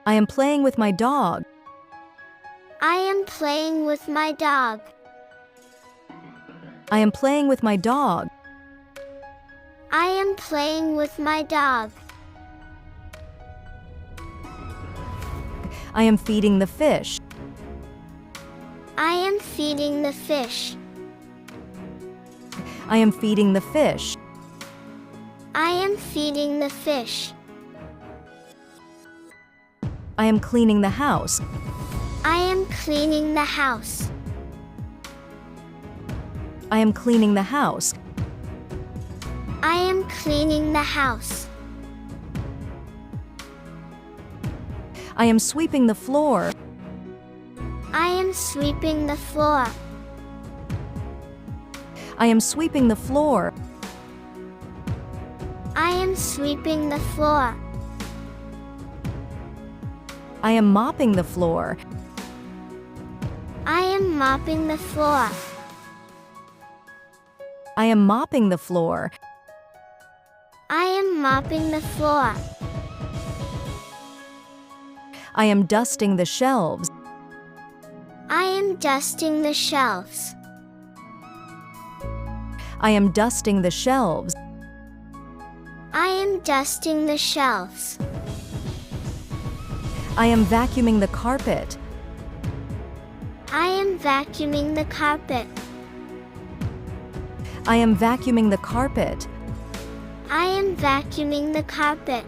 I am playing with my dog. I am playing with my dog. I am playing with my dog. I am playing with my dog. I am feeding the fish. I am feeding the fish. I am feeding the fish. I am feeding the fish. I am cleaning the house. I am cleaning the house. I am cleaning the house. I am cleaning the house. I am sweeping the floor. I am sweeping the floor. I am sweeping the floor. I am sweeping the floor. I am mopping the floor. I am mopping the floor. I am mopping the floor. I am mopping the floor. I am dusting the shelves. I am dusting the shelves. I am dusting the shelves. I am dusting the shelves. I am vacuuming the carpet. I am vacuuming the carpet. I am vacuuming the carpet. I am vacuuming the carpet.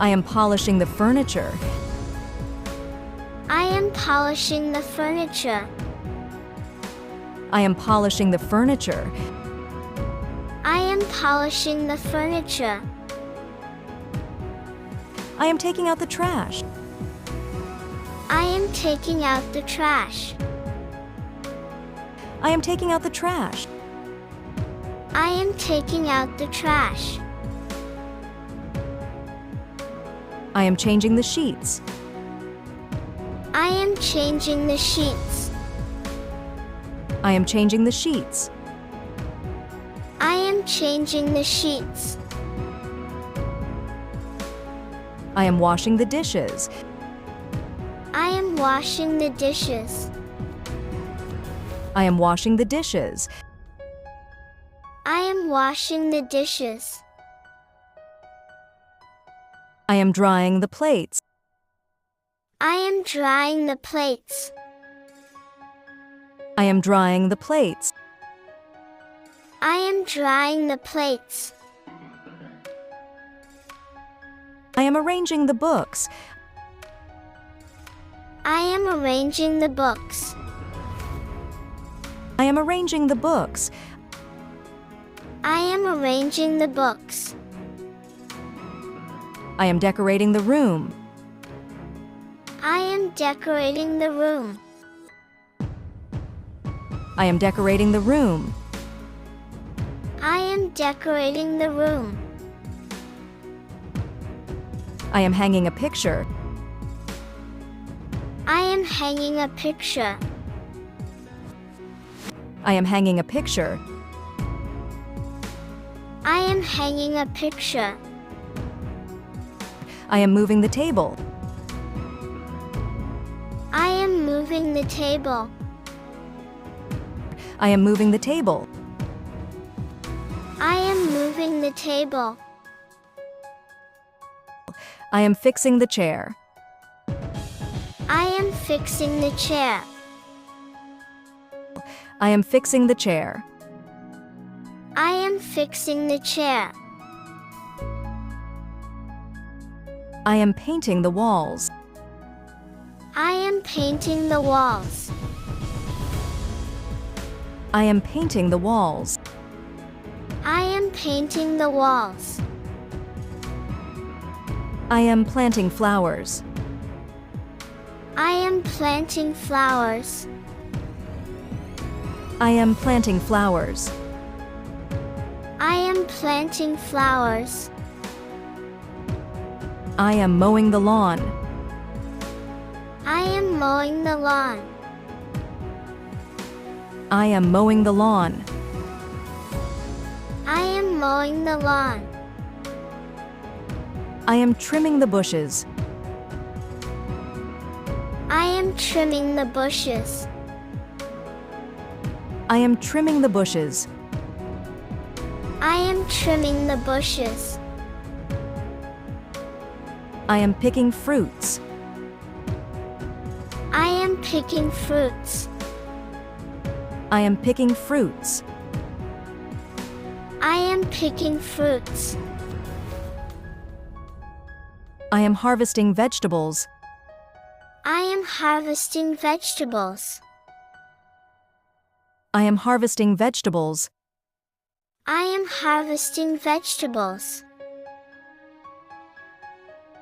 I am polishing the furniture. I am polishing the furniture. I am polishing the furniture. I am polishing the furniture. I am taking out the trash. I am taking out the trash. I am taking out the trash. I am taking out the trash. I am changing the sheets. I am changing the sheets. I am changing the sheets. I am changing the sheets. I am washing the dishes. I am washing the dishes. I am washing the dishes. I am washing the dishes. I am drying the plates. I am drying the plates. I am drying the plates. I am drying the plates. I am arranging the books. I am arranging the books. I am arranging the books. I am arranging the books. I am decorating the room. I am decorating the room. I am decorating the room. I am decorating the room. I am hanging a picture. I am hanging a picture. I am hanging a picture. I am hanging a picture. I am moving the table. I am moving the table. I am moving the table. I am moving the table. I am fixing the chair. I am fixing the chair. I am fixing the chair. I am fixing the chair. I am painting the walls. I am painting the walls. I am painting the walls. I am painting the walls. I am planting flowers. I am planting flowers. I am planting flowers. I am planting flowers. I am mowing the lawn. I am mowing the lawn. I am mowing the lawn. I am mowing the lawn. I am trimming the bushes. I am trimming the bushes. I am trimming the bushes. I am trimming the bushes. I am picking fruits. I am picking fruits. I am picking fruits. I am picking fruits. I am harvesting vegetables. I am harvesting vegetables. I am harvesting vegetables. I am harvesting vegetables.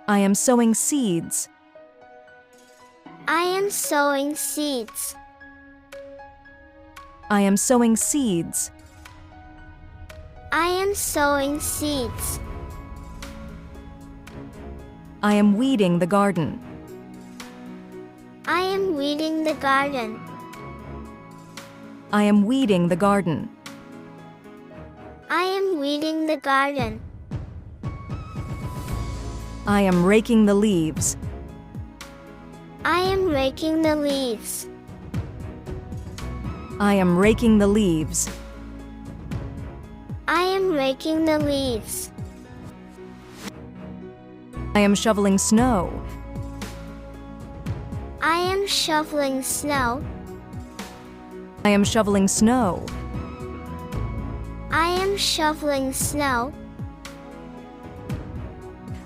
I am sowing seeds. I am sowing seeds. I am sowing seeds. I am sowing seeds. I am weeding the garden. I am weeding the garden. I am weeding the garden. I am weeding the garden. I am raking the leaves. I am raking the leaves. I am raking the leaves. I am raking the leaves. I am shoveling snow. I am shoveling snow. I am shoveling snow. I am shoveling snow.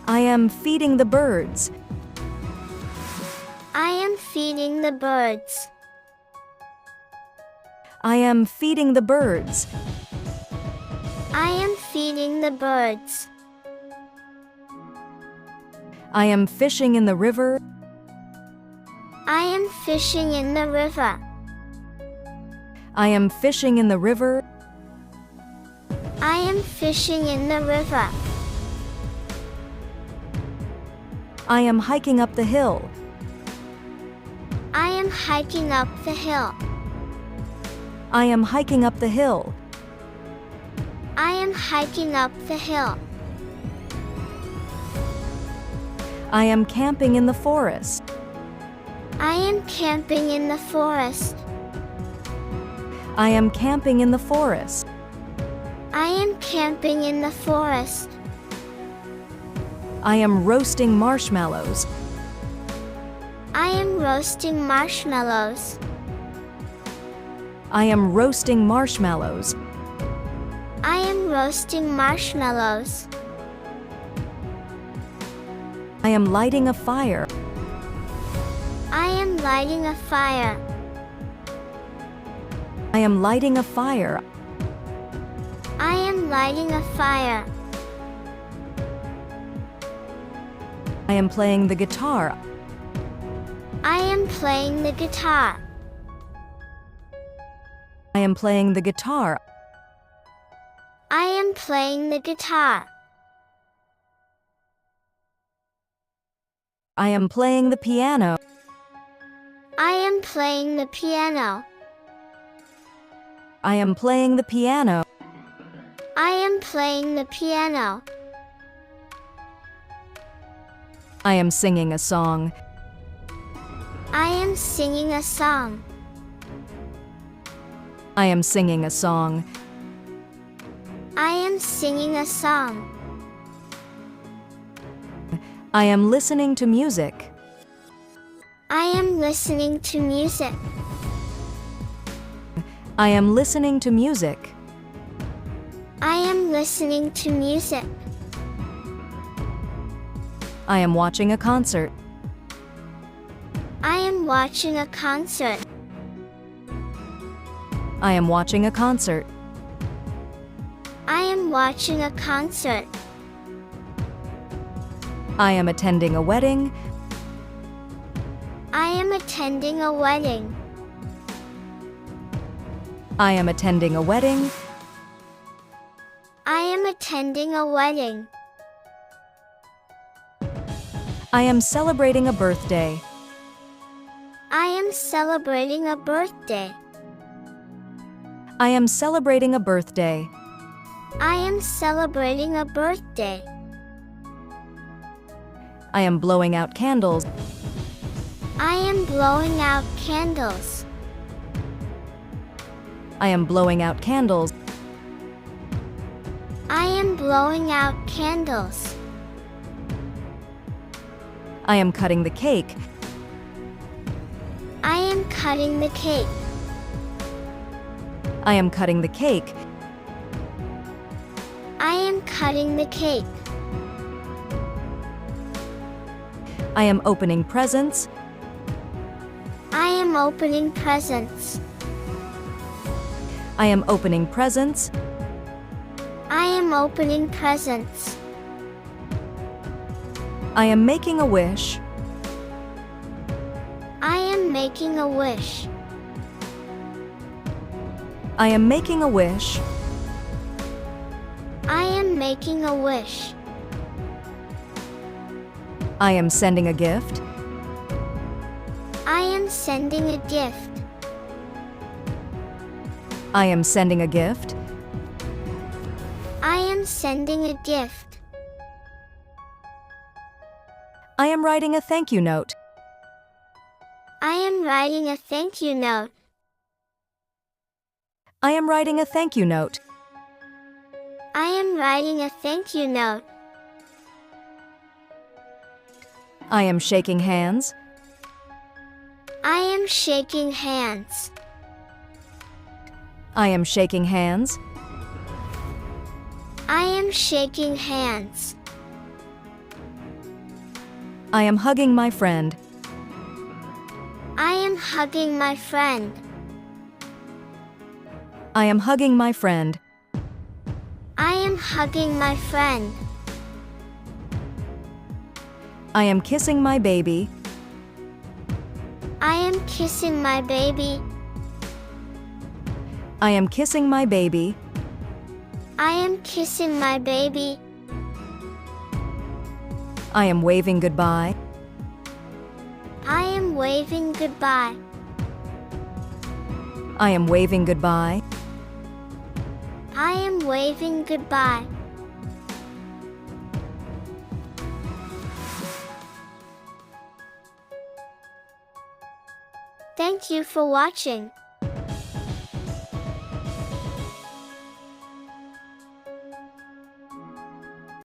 I am feeding the birds. I am feeding the birds. I am feeding the birds. I am feeding the birds. I am fishing in the river. I am fishing in the river. I am fishing in the river. I am fishing in the river. I am hiking up the hill. I am hiking up the hill. I am hiking up the hill. I am hiking up the hill. I am camping in the forest. I am camping in the forest. I am camping in the forest. I am camping in the forest. I am roasting marshmallows. I am roasting marshmallows. I am roasting marshmallows. I am roasting marshmallows. I am lighting a fire. I am lighting a fire. I am lighting a fire. I am lighting a fire. I am playing the guitar. I am playing the guitar. I am playing the guitar. I am playing the guitar. I am playing the piano. I am playing the piano. I am playing the piano. I am playing the piano. I am singing a song. I am singing a song. I am singing a song. I am singing a song. I am listening to music. I am listening to music. I am listening to music. I am listening to music. I am watching a concert. I am watching a concert. I am watching a concert. I am watching a concert. I am attending a wedding. I am attending a wedding. I am attending a wedding. I am attending a wedding. I am celebrating a birthday. I am celebrating a birthday. I am celebrating a birthday. I am celebrating a birthday. I am blowing out candles. I am blowing out candles. I am blowing out candles. I am blowing out candles. I am cutting the cake. I am cutting the cake. I am cutting the cake. I am cutting the cake. I am opening presents. I am opening presents. I am opening presents. I am opening presents. I am making a wish. I am making a wish. I am making a wish. I am making a wish. I am sending a gift. I am sending a gift. I am sending a gift. I am sending a gift. I am writing a thank you note. I am writing a thank you note. I am writing a thank you note. I am writing a thank you note. I am shaking hands. I am shaking hands. I am shaking hands. I am shaking hands. I am hugging my friend. I am hugging my friend. I am hugging my friend. I am hugging my friend. I am kissing my baby. I am kissing my baby. I am kissing my baby. I am kissing my baby. I am waving goodbye. I am waving goodbye. I am waving goodbye. I am waving goodbye. Thank you for watching.